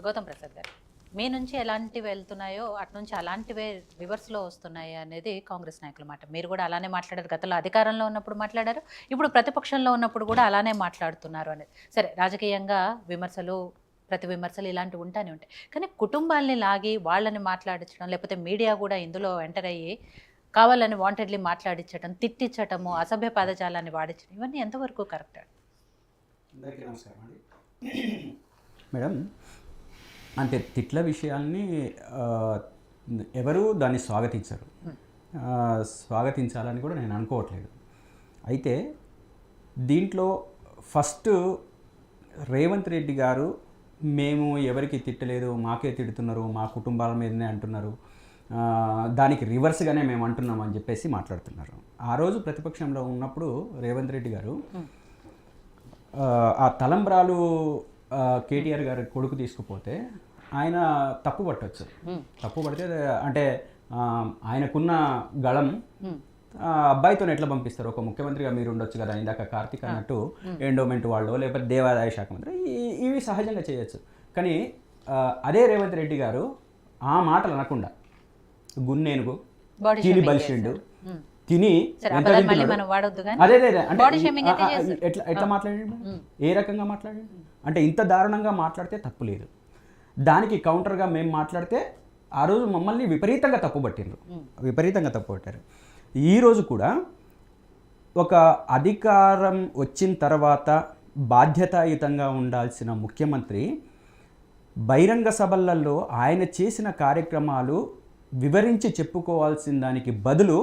గౌతమ్ ప్రసాద్ గారు, మీ నుంచి ఎలాంటివి వెళ్తున్నాయో అటు నుంచి అలాంటివే రివర్స్లో వస్తున్నాయి అనేది కాంగ్రెస్ నాయకుల మాట. మీరు కూడా అలానే మాట్లాడారు, గతంలో అధికారంలో ఉన్నప్పుడు మాట్లాడారు, ఇప్పుడు ప్రతిపక్షంలో ఉన్నప్పుడు కూడా అలానే మాట్లాడుతున్నారు అనేది. సరే, రాజకీయంగా విమర్శలు, ప్రతి విమర్శలు ఇలాంటివి ఉంటానే ఉంటాయి. కానీ కుటుంబాలని లాగి వాళ్ళని మాట్లాడించడం, లేకపోతే మీడియా కూడా ఇందులో ఎంటర్ అయ్యి కావాలని వాంటెడ్లీ మాట్లాడించడం, తిట్టించటము, అసభ్య పదజాలాన్ని వాడించడం, ఇవన్నీ ఎంతవరకు కరెక్ట్? అందరికీ నమస్కారం అండి. మేడం, అంటే తిట్ల విషయాల్ని ఎవరు దాన్ని స్వాగతించరు, స్వాగతించాలని కూడా నేను అనుకోవట్లేదు. అయితే దీంట్లో ఫస్ట్ రేవంత్ రెడ్డి గారు మేము ఎవరికి తిట్టలేదు, మాకే తిడుతున్నారు, మా కుటుంబాల మీదనే అంటున్నారు, దానికి రివర్స్గానే మేము అంటున్నాం అని చెప్పేసి మాట్లాడుతున్నారు. ఆ రోజు ప్రతిపక్షంలో ఉన్నప్పుడు రేవంత్ రెడ్డి గారు ఆ తలంబ్రాలు కేటీఆర్ గారి కొడుకు తీసుకుపోతే ఆయన తప్పు పట్టవచ్చు. తప్పు పడితే అంటే ఆయనకున్న గళం అబ్బాయితో ఎట్లా పంపిస్తారు? ఒక ముఖ్యమంత్రిగా మీరు ఉండొచ్చు కదా, ఇందాక కార్తీక్ అన్నట్టు ఎండోమెంట్ వాళ్ళు, లేకపోతే దేవాదాయ శాఖ మంత్రి, ఇవి సహజంగా చేయొచ్చు. కానీ అదే రేవంత్ రెడ్డి గారు ఆ మాటలు అనకుండా గున్నేనుగు తిని బలిషిండు, తిని అదే అంటే ఎట్లా మాట్లాడాడు, ఏ రకంగా మాట్లాడాడు అంటే ఇంత దారుణంగా మాట్లాడితే తప్పు లేదు. దానికి కౌంటర్గా మేము మాట్లాడితే ఆ రోజు మమ్మల్ని విపరీతంగా తప్పుపట్టారు. ఈరోజు కూడా ఒక అధికారం వచ్చిన తర్వాత బాధ్యతాయుతంగా ఉండాల్సిన ముఖ్యమంత్రి బహిరంగ సభలలో ఆయన చేసిన కార్యక్రమాలు వివరించి చెప్పుకోవాల్సిన దానికి బదులు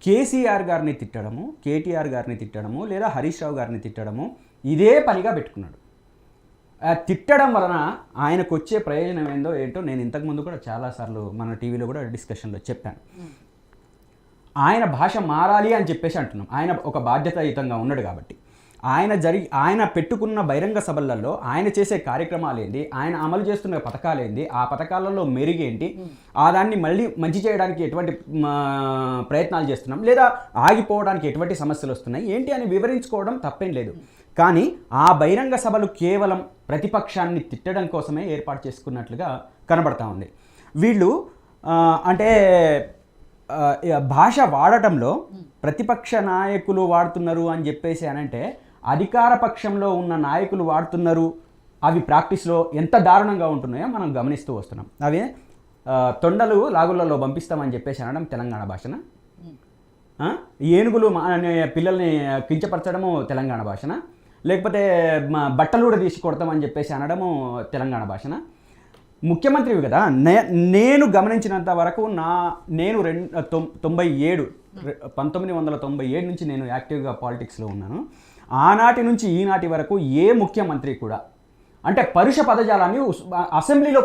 కేసీఆర్ గారిని తిట్టడము, కేటీఆర్ గారిని తిట్టడము, లేదా హరీష్ రావు గారిని తిట్టడము ఇదే పనిగా పెట్టుకున్నాడు. తిట్టడం వలన ఆయనకు వచ్చే ప్రయోజనం ఏంటో నేను ఇంతకుముందు కూడా చాలాసార్లు మన టీవీలో కూడా డిస్కషన్లో చెప్పాను. ఆయన భాష మారాలి అని చెప్పేసి అంటున్నాం. ఆయన ఒక బాధ్యతాయుతంగా ఉన్నాడు కాబట్టి ఆయన పెట్టుకున్న బహిరంగ సభలలో ఆయన చేసే కార్యక్రమాలు ఏంటి, ఆయన అమలు చేస్తున్న పథకాలు ఏంటి, ఆ పథకాలలో మెరుగేంటి, దాన్ని మళ్ళీ మంచి చేయడానికి ఎటువంటి ప్రయత్నాలు చేస్తున్నాం, లేదా ఆగిపోవడానికి ఎటువంటి సమస్యలు వస్తున్నాయి ఏంటి అని వివరించుకోవడం తప్పేం లేదు. కానీ ఆ బహిరంగ సభలు కేవలం ప్రతిపక్షాన్ని తిట్టడం కోసమే ఏర్పాటు చేసుకున్నట్లుగా కనబడతా ఉంది. వీళ్ళు అంటే భాష వాడటంలో ప్రతిపక్ష నాయకులు వాడుతున్నారు అని చెప్పేసి అనంటే అధికార పక్షంలో ఉన్న నాయకులు వాడుతున్నారు. అవి ప్రాక్టీస్లో ఎంత దారుణంగా ఉంటున్నాయో మనం గమనిస్తూ వస్తున్నాం. అవి తొండలు లాగులలో పంపిస్తామని చెప్పేసి అనడం తెలంగాణ భాషన, ఏనుగులు పిల్లల్ని కించపరచడము తెలంగాణ భాషన, లేకపోతే బట్టలు కూడా తీసి కొడతామని చెప్పేసి అనడము తెలంగాణ భాషన. ముఖ్యమంత్రివి కదా, నేను గమనించినంత వరకు నేను 1997 నుంచి నేను యాక్టివ్గా పాలిటిక్స్లో ఉన్నాను. ఆనాటి నుంచి ఈనాటి వరకు ఏ ముఖ్యమంత్రి కూడా అంటే పరుష పదజాలాన్ని అసెంబ్లీలో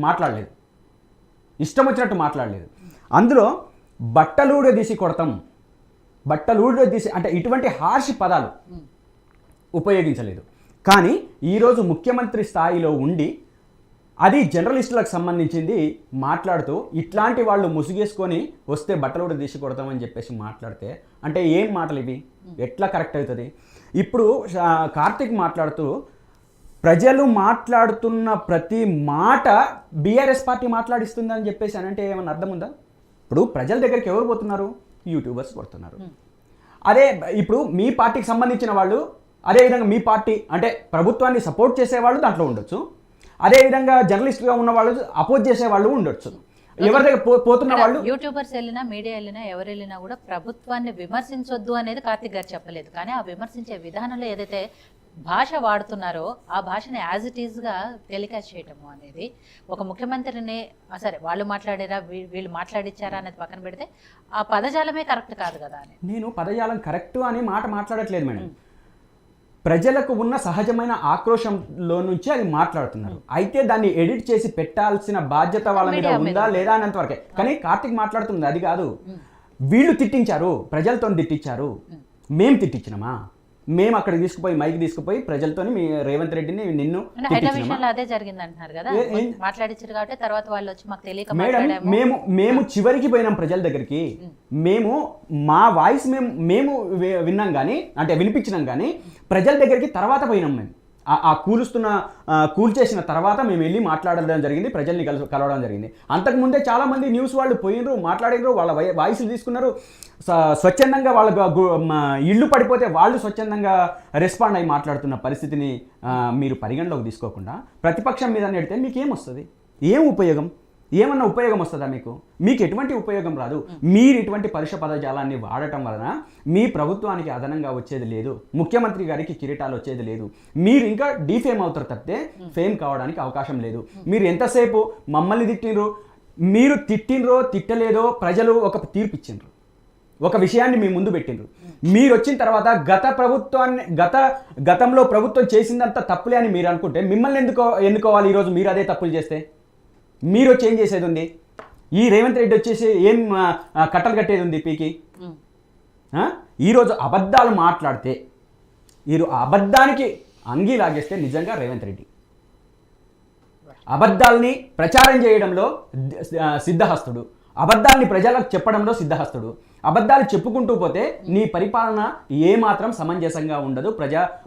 మాట్లాడలేదు, ఇష్టం వచ్చినట్టు మాట్లాడలేదు. అందులో బట్టలూడ తీసి కొడతాం, బట్టలూడ తీసి అంటే ఇటువంటి హార్ష్ పదాలు ఉపయోగించలేదు. కానీ ఈరోజు ముఖ్యమంత్రి స్థాయిలో ఉండి అది జర్నలిస్టులకు సంబంధించింది మాట్లాడుతూ ఇట్లాంటి వాళ్ళు ముసుగేసుకొని వస్తే బట్టలు కూడా తీసి కొడతామని చెప్పేసి మాట్లాడితే అంటే ఏం మాటలు ఇవి, ఎట్లా కరెక్ట్ అవుతుంది? ఇప్పుడు కార్తీక్ మాట్లాడుతూ ప్రజలు మాట్లాడుతున్న ప్రతి మాట బీఆర్ఎస్ పార్టీ మాట్లాడిస్తుందని చెప్పేసి అంటే ఏమన్నా అర్థం ఉందా? ఇప్పుడు ప్రజల దగ్గరికి ఎవరు పోతున్నారు? యూట్యూబర్స్ పోతున్నారు. అదే ఇప్పుడు మీ పార్టీకి సంబంధించిన వాళ్ళు, అదేవిధంగా మీ పార్టీ అంటే ప్రభుత్వాన్ని సపోర్ట్ చేసేవాళ్ళు దాంట్లో ఉండొచ్చు, అదేవిధంగా జర్నలిస్ట్గా ఉన్న వాళ్ళు అపోజ్ చేసే వాళ్ళు ఉండొచ్చు. ఎవరి దగ్గర పోతున్న వాళ్ళు యూట్యూబర్స్ వెళ్ళినా, మీడియా వెళ్ళినా, ఎవరు వెళ్ళినా కూడా ప్రభుత్వాన్ని విమర్శించొద్దు అనేది కార్తీక్ గారు చెప్పలేదు. కానీ ఆ విమర్శించే విధానంలో ఏదైతే భాష వాడుతున్నారో ఆ భాషని యాజ్ ఇట్ ఈస్గా టెలికాస్ట్ చేయటము అనేది ఒక ముఖ్యమంత్రిని సరే వాళ్ళు మాట్లాడారా వీళ్ళు మాట్లాడిచ్చారా అనేది పక్కన పెడితే ఆ పదజాలమే కరెక్ట్ కాదు కదా అని. నేను పదజాలం కరెక్ట్ అని మాట మాట్లాడట్లేదు మేడం. ప్రజలకు ఉన్న సహజమైన ఆక్రోశంలో నుంచి అది మాట్లాడుతున్నారు. అయితే దాన్ని ఎడిట్ చేసి పెట్టాల్సిన బాధ్యత వాళ్ళ మీద ఉందా లేదా అన్నంత వరకే. కానీ కార్తీక్ మాట్లాడుతుంది అది కాదు. వీళ్ళు తిట్టించారు, ప్రజలతో తిట్టించారు, మేము తిట్టించినామా? మేము అక్కడ తీసుకుపోయి మైక్ తీసుకుపోయి ప్రజలతోని మీ రేవంత్ రెడ్డిని నిన్ను అదే జరిగింది అంటున్నారు కదా, మాట్లాడించారు కాబట్టి తర్వాత వాళ్ళు వచ్చి మాకు తెలియక మేడం మేము చివరికి పోయినాం ప్రజల దగ్గరికి. మేము మా వాయిస్ మేము విన్నాం కానీ అంటే వినిపించినాం కానీ ప్రజల దగ్గరికి తర్వాత పోయినాం మేము. కూల్చేసిన తర్వాత మేము వెళ్ళి మాట్లాడడం జరిగింది, ప్రజల్ని కలవడం జరిగింది. అంతకుముందే చాలామంది న్యూస్ వాళ్ళు పోయినరు, మాట్లాడినరు, వాళ్ళ వాయిస్లు తీసుకున్నారు. స్వచ్ఛందంగా వాళ్ళ ఇళ్ళు పడిపోతే వాళ్ళు స్వచ్ఛందంగా రెస్పాండ్ అయ్యి మాట్లాడుతున్న పరిస్థితిని మీరు పరిగణలోకి తీసుకోకుండా ప్రతిపక్షం మీద నెడితే మీకేమొస్తుంది? ఏం ఉపయోగం? ఏమన్నా ఉపయోగం వస్తుందా మీకు ఎటువంటి ఉపయోగం రాదు. మీరు ఇటువంటి పరుష పదజాలాన్ని వాడటం వలన మీ ప్రభుత్వానికి అదనంగా వచ్చేది లేదు, ముఖ్యమంత్రి గారికి కిరీటాలు వచ్చేది లేదు. మీరు ఇంకా డీఫేమ్ అవుతారు తప్పితే ఫేమ్ కావడానికి అవకాశం లేదు. మీరు ఎంతసేపు మమ్మల్ని తిట్టినరు, మీరు తిట్టినరో తిట్టలేదో ప్రజలు ఒక తీర్పు ఇచ్చిండ్రు, ఒక విషయాన్ని మీ ముందు పెట్టిండ్రు. మీరు వచ్చిన తర్వాత గతంలో ప్రభుత్వం చేసిందంతా తప్పులే అని మీరు అనుకుంటే మిమ్మల్ని ఎన్నుకోవాలి ఈరోజు మీరు అదే తప్పులు చేస్తే? మీరు వచ్చి ఏం చేసేది ఉంది? ఈ రేవంత్ రెడ్డి వచ్చేసి ఏం కట్టలు కట్టేది ఉంది పీకి? ఈరోజు అబద్ధాలు మాట్లాడితే అబద్ధానికి అంగీ లాగేస్తే నిజంగా రేవంత్ రెడ్డి అబద్ధాలని ప్రచారం చేయడంలో సిద్ధహస్తుడు, అబద్ధాలని ప్రజలకు చెప్పడంలో సిద్ధహస్తుడు. అబద్ధాలు చెప్పుకుంటూ పోతే నీ పరిపాలన ఏమాత్రం సమంజసంగా ఉండదు,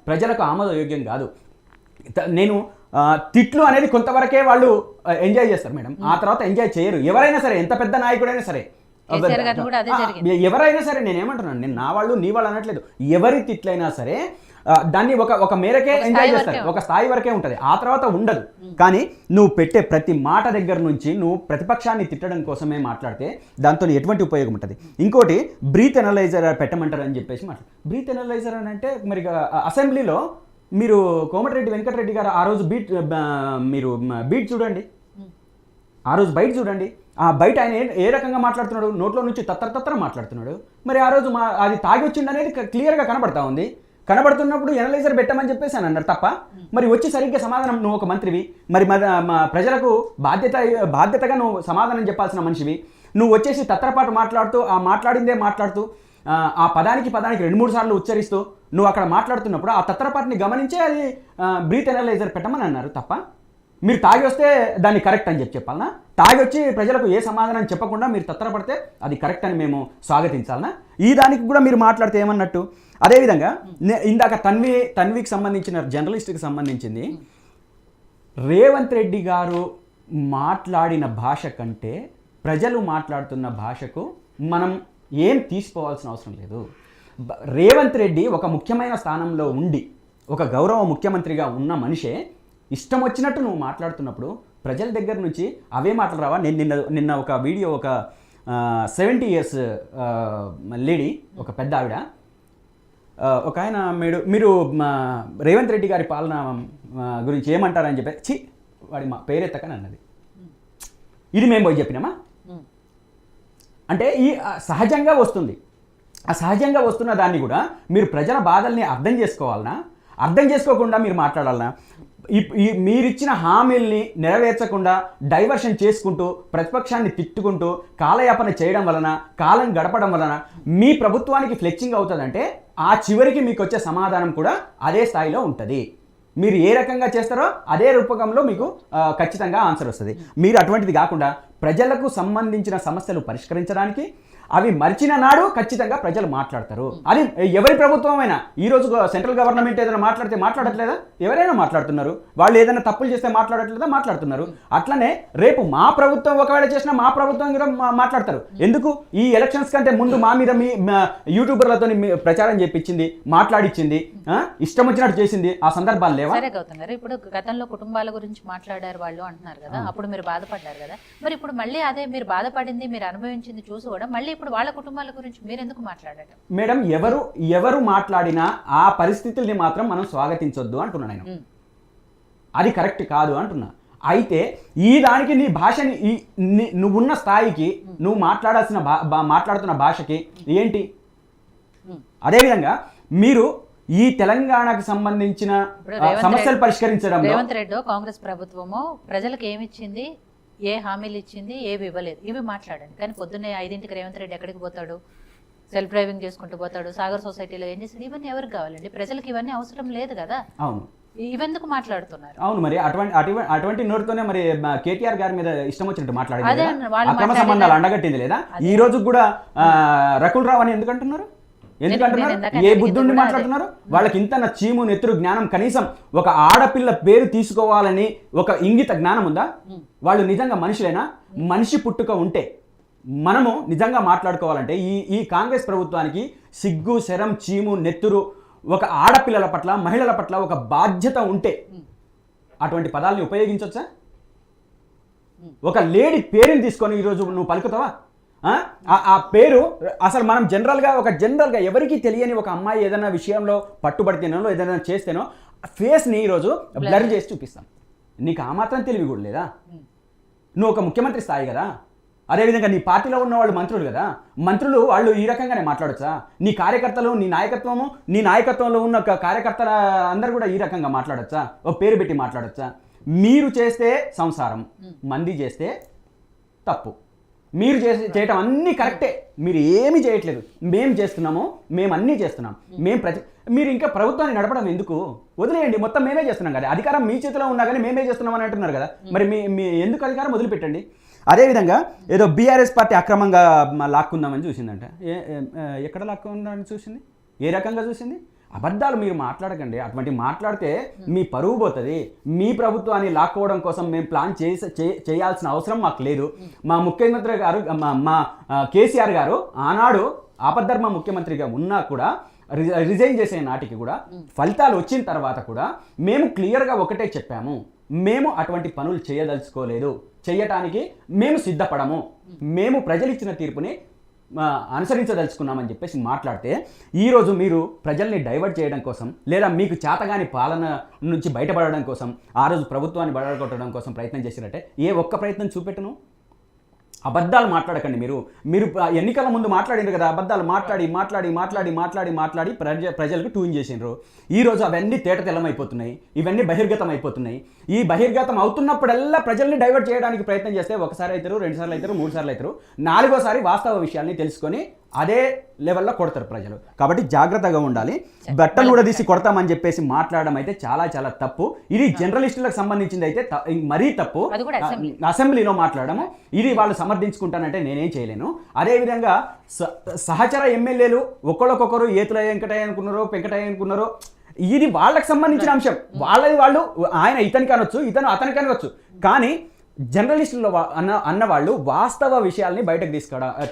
ప్రజలకు ఆమోదయోగ్యం కాదు. నేను తిట్లు అనేది కొంతవరకే వాళ్ళు ఎంజాయ్ చేస్తారు మేడం, ఆ తర్వాత ఎంజాయ్ చేయరు. ఎవరైనా సరే, ఎంత పెద్ద నాయకుడైనా సరే, ఎవరైనా సరే. నేనేమంటున్నాను, నేను నా వాళ్ళు నీ వాళ్ళు అనట్లేదు. ఎవరి తిట్లైనా సరే దాన్ని ఒక మేరకే ఎంజాయ్ చేస్తారు, ఒక స్థాయి వరకే ఉంటుంది, ఆ తర్వాత ఉండదు. కానీ నువ్వు పెట్టే ప్రతి మాట దగ్గర నుంచి నువ్వు ప్రతిపక్షాన్ని తిట్టడం కోసమే మాట్లాడితే దాంతో ఎటువంటి ఉపయోగం ఉంటుంది? ఇంకోటి, బ్రీత్ ఎనలైజర్ పెట్టమంటారు అని చెప్పేసి బ్రీత్ ఎనలైజర్ అని అంటే మరి అసెంబ్లీలో మీరు కోమటిరెడ్డి వెంకటరెడ్డి గారు ఆ రోజు బీట్ చూడండి, ఆ రోజు బయట చూడండి. ఆ బయట ఆయన ఏ రకంగా మాట్లాడుతున్నాడు, నోట్లో నుంచి తత్తర మాట్లాడుతున్నాడు. మరి ఆ రోజు అది తాగి వచ్చింది అనేది క్లియర్గా కనబడతా ఉంది. కనబడుతున్నప్పుడు ఎనలైజర్ పెట్టమని చెప్పేసి అని అన్నారు తప్ప, మరి వచ్చి సరిగ్గా సమాధానం, నువ్వు ఒక మంత్రివి, మరి ప్రజలకు బాధ్యతగా నువ్వు సమాధానం చెప్పాల్సిన మనిషివి, నువ్వు వచ్చేసి తత్తరపాటు మాట్లాడుతూ మాట్లాడుతూ ఆ పదానికి 2-3 సార్లు ఉచ్చరిస్తూ నువ్వు అక్కడ మాట్లాడుతున్నప్పుడు ఆ తత్తరపాటుని గమనించే అది బ్రీత్ ఎనలైజర్ పెట్టమని అన్నారు తప్ప, మీరు తాగి వస్తే దాన్ని కరెక్ట్ అని చెప్పాలనా? తాగి వచ్చి ప్రజలకు ఏ సమాధానం చెప్పకుండా మీరు తత్తరపడితే అది కరెక్ట్ అని మేము స్వాగతించాలనా? ఈ దానికి కూడా మీరు మాట్లాడితే ఏమన్నట్టు? అదేవిధంగా ఇందాక తన్వికి సంబంధించిన జర్నలిస్ట్కి సంబంధించింది, రేవంత్ రెడ్డి గారు మాట్లాడిన భాష కంటే ప్రజలు మాట్లాడుతున్న భాషకు మనం ఏం తీసుకోవాల్సిన అవసరం లేదు. రేవంత్ రెడ్డి ఒక ముఖ్యమైన స్థానంలో ఉండి ఒక గౌరవ ముఖ్యమంత్రిగా ఉన్న మనిషే ఇష్టం వచ్చినట్టు నువ్వు మాట్లాడుతున్నప్పుడు ప్రజల దగ్గర నుంచి అవే మాటలు రావా? నేను నిన్న ఒక వీడియో, ఒక 70 years లేడీ, ఒక పెద్ద ఆవిడ, ఒక ఆయన మీరు రేవంత్ రెడ్డి గారి పాలన గురించి ఏమంటారని చెప్పి వాడి మా పేరెత్తకని అన్నది. ఇది మేము పోయి చెప్పినామా? అంటే ఈ సహజంగా వస్తుంది. ఆ సహజంగా వస్తున్న దాన్ని కూడా మీరు ప్రజల బాధల్ని అర్థం చేసుకోవాలనా? అర్థం చేసుకోకుండా మీరు మాట్లాడాలనా? మీరిచ్చిన హామీల్ని నెరవేర్చకుండా డైవర్షన్ చేసుకుంటూ ప్రతిపక్షాన్ని తిట్టుకుంటూ కాలయాపన చేయడం వలన, కాలం గడపడం వలన మీ ప్రభుత్వానికి ఫ్లెక్సింగ్ అవుతుందంటే ఆ చివరికి మీకు వచ్చే సమాధానం కూడా అదే స్థాయిలో ఉంటుంది. మీరు ఏ రకంగా చేస్తారో అదే రూపకంలో మీకు ఖచ్చితంగా ఆన్సర్ వస్తుంది. మీరు అటువంటిది కాకుండా ప్రజలకు సంబంధించిన సమస్యలు పరిష్కరించడానికి అవి మర్చిన నాడు ఖచ్చితంగా ప్రజలు మాట్లాడతారు. అది ఎవరి ప్రభుత్వం అయినా. ఈరోజు సెంట్రల్ గవర్నమెంట్ ఏదైనా మాట్లాడట్లేదా? ఎవరైనా మాట్లాడుతున్నారు. వాళ్ళు ఏదైనా తప్పులు చేస్తే మాట్లాడుతున్నారు. అట్లనే రేపు మా ప్రభుత్వం ఒకవేళ చేసినా మా ప్రభుత్వం కూడా మాట్లాడతారు. ఎందుకు? ఈ ఎలక్షన్స్ కంటే ముందు మా మీద మీ యూట్యూబర్లతో ప్రచారం చేపించింది, మాట్లాడిచ్చింది, ఇష్టం వచ్చినట్టు చేసింది. ఆ సందర్భాలు లేవా? సరే గౌతమ్ గారు, ఇప్పుడు గతంలో కుటుంబాల గురించి మాట్లాడారు వాళ్ళు అంటున్నారు కదా, అప్పుడు మీరు బాధపడ్డారు కదా, మరి ఇప్పుడు మళ్ళీ అదే మీరు బాధపడింది, మీరు అనుభవించింది చూసి కూడా మళ్ళీ ఇప్పుడు వాళ్ళ కుటుంబాల గురించి మీరు ఎందుకు మాట్లాడారు? మేడం, ఎవరు మాట్లాడినా ఆ పరిస్థితుల్ని మాత్రం మనం స్వాగతించొద్దు అంటున్నా నేను. అది కరెక్ట్ కాదు అంటున్నా. అయితే ఈ దానికి నీ భాషని నువ్వున్న స్థాయికి నువ్వు మాట్లాడుతున్న భాషకి ఏంటి? అదేవిధంగా మీరు ఈ తెలంగాణకు సంబంధించిన సమస్యలు పరిష్కరించడం, రేవంత్ రెడ్డి కాంగ్రెస్ ప్రభుత్వము ప్రజలకు ఏమిచ్చింది, ఏ హామీలు ఇచ్చింది, ఏవి ఇవ్వలేదు, ఇవి మాట్లాడండి. కానీ పొద్దున్నే 5ంటికి రేవంత్ రెడ్డి ఎక్కడికి పోతాడు? సెల్ఫ్ డ్రైవింగ్ చేసుకుంటూ పోతాడు. సాగర్ సొసైటీలో ఏం చేస్తాడు? ఇవన్నీ ఎవరికి కావాలండి? ప్రజలకు ఇవన్నీ అవసరం లేదు కదా. అవును, ఇవెందుకు మాట్లాడుతున్నారు? అవును, మరి అటువంటి నోటితోనే మరి కేటీఆర్ గారి మీద ఇష్టం వచ్చినట్టు మాట్లాడారు. అక్రమ సంబంధాలు అండగట్టింది లేదా? ఈ రోజు కూడా రకుల్ రావు అని ఎందుకంటున్నారు? ఎందుకంటున్నారు? ఇందాక ఏ అడిగింది బుద్ధుండి కూడా మాట్లాడుతున్నారు? వాళ్ళకి ఇంత చీము నెత్తురు జ్ఞానం, కనీసం ఒక ఆడపిల్ల పేరు తీసుకోవాలని ఒక ఇంగిత జ్ఞానం ఉందా? వాళ్ళు నిజంగా మనుషులేనా? మనిషి పుట్టుక ఉంటే మనము నిజంగా మాట్లాడుకోవాలంటే ఈ కాంగ్రెస్ ప్రభుత్వానికి సిగ్గు, శరం, చీము, నెత్తురు, ఒక ఆడపిల్లల పట్ల, మహిళల పట్ల ఒక బాధ్యత ఉంటే అటువంటి పదాలని ఉపయోగించవచ్చా? ఒక లేడీ పేరుని తీసుకొని ఈరోజు నువ్వు పలుకుతావా? ఆ పేరు అసలు మనం జనరల్గా ఎవరికీ తెలియని ఒక అమ్మాయి ఏదైనా విషయంలో పట్టుబడితేనో ఏదైనా చేస్తేనో ఫేస్ని ఈరోజు బ్లర్ చేసి చూపిస్తాం. నీకు ఆ మాత్రం తెలివి కూడా లేదా? నువ్వు ఒక ముఖ్యమంత్రి స్థాయి కదా, అదేవిధంగా నీ పార్టీలో ఉన్న వాళ్ళు మంత్రులు కదా, మంత్రులు వాళ్ళు ఈ రకంగానే మాట్లాడొచ్చా? నీ కార్యకర్తలు, నీ నాయకత్వంలో ఉన్న కార్యకర్తల అందరూ కూడా ఈ రకంగా మాట్లాడొచ్చా? ఒక పేరు పెట్టి మాట్లాడొచ్చా? మీరు చేస్తే సంసారం, మంది చేస్తే తప్పు. మీరు చేయటం అన్నీ కరెక్టే, మీరు ఏమీ చేయట్లేదు. మేము చేస్తున్నాము, మేము అన్నీ చేస్తున్నాం. మీరు ఇంకా ప్రభుత్వాన్ని నడపడం ఎందుకు? వదిలేయండి, మొత్తం మేమే చేస్తున్నాం కదా. అధికారం మీ చేతిలో ఉన్నా కానీ మేమే చేస్తున్నాం అని అంటున్నారు కదా, మరి మీ ఎందుకు అధికారం వదిలిపెట్టండి. అదేవిధంగా ఏదో బీఆర్ఎస్ పార్టీ అక్రమంగా లాక్కుందామని చూసిందంట. ఎక్కడ లాక్కుందామని చూసింది? ఏ రకంగా చూసింది? అబద్ధాలు మీరు మాట్లాడకండి. అటువంటి మాట్లాడితే మీ పరువు పోతుంది. మీ ప్రభుత్వాన్ని లాక్కోవడం కోసం మేము ప్లాన్ చేయాల్సిన అవసరం మాకు లేదు. మా ముఖ్యమంత్రి గారు, మా కేసీఆర్ గారు ఆనాడు ఆపద్ధర్మ ముఖ్యమంత్రిగా ఉన్నా కూడా, రిజైన్ చేసే నాటికి కూడా, ఫలితాలు వచ్చిన తర్వాత కూడా మేము క్లియర్గా ఒకటే చెప్పాము, మేము అటువంటి పనులు చేయదలుచుకోలేదు, చేయటానికి మేము సిద్ధపడము, మేము ప్రజలు ఇచ్చిన తీర్పుని అనుసరించదలుచుకున్నామని చెప్పేసి మాట్లాడితే, ఈరోజు మీరు ప్రజల్ని డైవర్ట్ చేయడం కోసం, లేదా మీకు చేతగాని పాలన నుంచి బయటపడడం కోసం, ఆ రోజు ప్రభుత్వాన్ని బడగొట్టడం కోసం ప్రయత్నం చేసినట్టే ఏ ఒక్క ప్రయత్నం చూపెట్టును? అబద్ధాలు మాట్లాడకండి. మీరు ఎన్నికల ముందు మాట్లాడినారు కదా, అబద్ధాలు మాట్లాడి ప్రజలకు ట్యూన్ చేసినారు. ఈరోజు అవన్నీ తేటతెల్లమైపోతున్నాయి, ఇవన్నీ బహిర్గతం అయిపోతున్నాయి. ఈ బహిర్గతం అవుతున్నప్పుడల్లా ప్రజల్ని డైవర్ట్ చేయడానికి ప్రయత్నం చేస్తే ఒకసారి అవుతారు, 2 సార్లు అవుతారు, 3 సార్లు అవుతారు, 4వసారి వాస్తవ విషయాల్ని తెలుసుకొని అదే లెవెల్లో కొడతారు ప్రజలు. కాబట్టి జాగ్రత్తగా ఉండాలి. బట్టలు కూడా తీసి కొడతామని చెప్పేసి మాట్లాడడం అయితే చాలా చాలా తప్పు. ఇది జర్నలిస్టులకు సంబంధించింది అయితే మరీ తప్పు. అసెంబ్లీలో మాట్లాడము ఇది వాళ్ళు సమర్థించుకుంటానంటే నేనేం చేయలేను. అదేవిధంగా సహచర ఎమ్మెల్యేలు ఒకళ్ళకొకరు ఏతుల వెంకటయ్య అనుకున్నారో వెంకటయ్య అనుకున్నారో, ఇది వాళ్ళకి సంబంధించిన అంశం. వాళ్ళు ఆయన ఇతనికి అనొచ్చు, ఇతను అతనికి అనవచ్చు. కానీ జర్నలిస్టుల్లో అన్నవాళ్ళు వాస్తవ విషయాల్ని బయటకు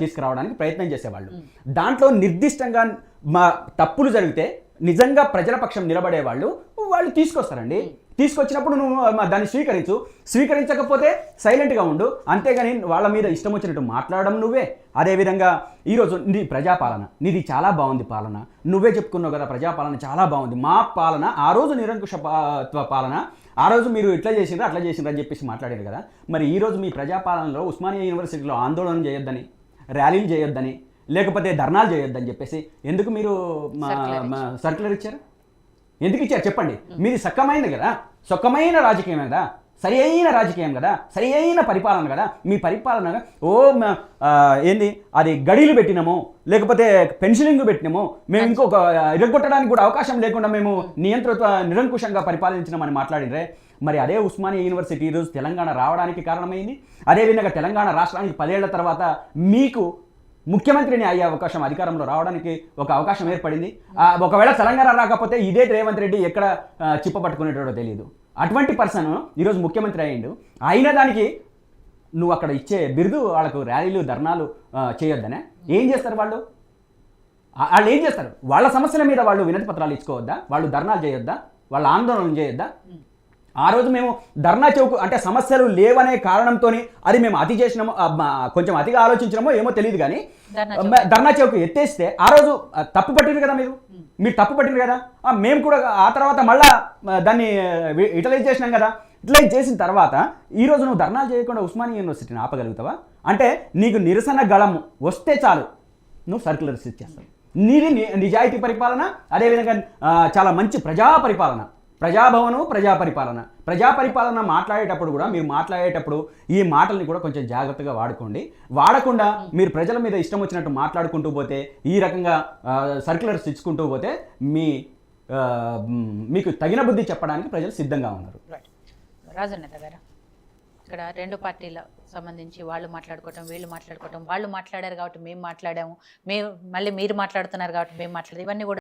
తీసుకురావడానికి ప్రయత్నం చేసేవాళ్ళు. దాంట్లో నిర్దిష్టంగా తప్పులు జరిగితే నిజంగా ప్రజల పక్షం నిలబడేవాళ్ళు వాళ్ళు తీసుకొస్తారండి. తీసుకొచ్చినప్పుడు నువ్వు దాన్ని స్వీకరించకపోతే సైలెంట్గా ఉండు. అంతేగాని వాళ్ళ మీద ఇష్టం వచ్చినట్టు మాట్లాడడం నువ్వే. అదేవిధంగా ఈరోజు నీ ప్రజాపాలన, నీది చాలా బాగుంది పాలన, నువ్వే చెప్పుకున్నావు కదా ప్రజాపాలన చాలా బాగుంది. మా పాలన ఆ రోజు నిరంకుశ పాలన, ఆ రోజు మీరు ఇట్లా చేసిండ్రు అట్లా చేసిండ్రు అని చెప్పేసి మాట్లాడారు కదా. మరి ఈరోజు మీ ప్రజాపాలనలో ఉస్మానియా యూనివర్సిటీలో ఆందోళన చేయొద్దని, ర్యాలీలు చేయొద్దని, లేకపోతే ధర్నాలు చేయొద్దని చెప్పేసి ఎందుకు మీరు సర్క్యులర్ ఇచ్చారు? ఎందుకు ఇచ్చారు చెప్పండి. మీది సొక్కమైన రాజకీయం కదా, సరి అయిన రాజకీయం కదా, సరి అయిన పరిపాలన కదా. మీ పరిపాలన ఏంది అది గడీలు పెట్టినాము, లేకపోతే పెన్షనింగ్ పెట్టినాము, మేము ఇంకొక ఇరగొట్టడానికి కూడా అవకాశం లేకుండా మేము నిరంకుశంగా పరిపాలించినామని మాట్లాడినరే. మరి అదే ఉస్మానియా యూనివర్సిటీ ఈరోజు తెలంగాణ రావడానికి కారణమైంది. అదేవిధంగా తెలంగాణ రాష్ట్రానికి 10 ఏళ్ల తర్వాత మీకు ముఖ్యమంత్రిని అయ్యే అవకాశం, అధికారంలో రావడానికి ఒక అవకాశం ఏర్పడింది. ఒకవేళ తెలంగాణ రాకపోతే ఇదే రేవంత్ రెడ్డి ఎక్కడ చిప్పపట్టుకునేటోడో తెలియదు. అటువంటి పర్సన్ ఈరోజు ముఖ్యమంత్రి అయ్యిండు. అయిన దానికి నువ్వు అక్కడ ఇచ్చే బిరుదు వాళ్ళకు ర్యాలీలు ధర్నాలు చేయొద్దనే. ఏం చేస్తారు వాళ్ళు ఏం చేస్తారు? వాళ్ళ సమస్యల మీద వాళ్ళు వినతి పత్రాలు ఇచ్చుకోవద్దా? వాళ్ళు ధర్నాలు చేయొద్దా? వాళ్ళ ఆందోళనలు చేయొద్దా? ఆ రోజు మేము ధర్నా చౌక్ అంటే సమస్యలు లేవనే కారణంతో అది మేము అతి చేసినామో, కొంచెం అతిగా ఆలోచించినామో ఏమో తెలియదు, కానీ ధర్నా చౌక్ ఎత్తేస్తే ఆ రోజు తప్పు పట్టింది కదా, మీరు తప్పు పట్టింది కదా. మేము కూడా ఆ తర్వాత మళ్ళా దాన్ని యూటిలైజ్ చేసినాం కదా. యూటిలైజ్ చేసిన తర్వాత ఈరోజు నువ్వు ధర్నాలు చేయకుండా ఉస్మానియా యూనివర్సిటీని ఆపగలుగుతావా? అంటే నీకు నిరసన గళం వస్తే చాలు నువ్వు సర్క్యులర్స్ ఇచ్చేస్తావు. నీది నిజాయితీ పరిపాలన, అదేవిధంగా చాలా మంచి ప్రజాపరిపాలన, ప్రజాభవను, ప్రజాపరిపాలన మాట్లాడేటప్పుడు కూడా మీరు మాట్లాడేటప్పుడు ఈ మాటల్ని కూడా కొంచెం జాగ్రత్తగా వాడకుండా మీరు ప్రజల మీద ఇష్టం వచ్చినట్టు మాట్లాడుకుంటూ పోతే, ఈ రకంగా సర్క్యులర్స్ ఇచ్చుకుంటూ పోతే మీకు తగిన బుద్ధి చెప్పడానికి ప్రజలు సిద్ధంగా ఉన్నారు. రాజన్నత గారు ఇక్కడ రెండు పార్టీల సంబంధించి వాళ్ళు మాట్లాడుకోవటం, వీళ్ళు మాట్లాడుకోవటం, వాళ్ళు మాట్లాడారు కాబట్టి మేము మాట్లాడాము, మళ్ళీ మీరు మాట్లాడుతున్నారు కాబట్టి మేము మాట్లాడేది, ఇవన్నీ కూడా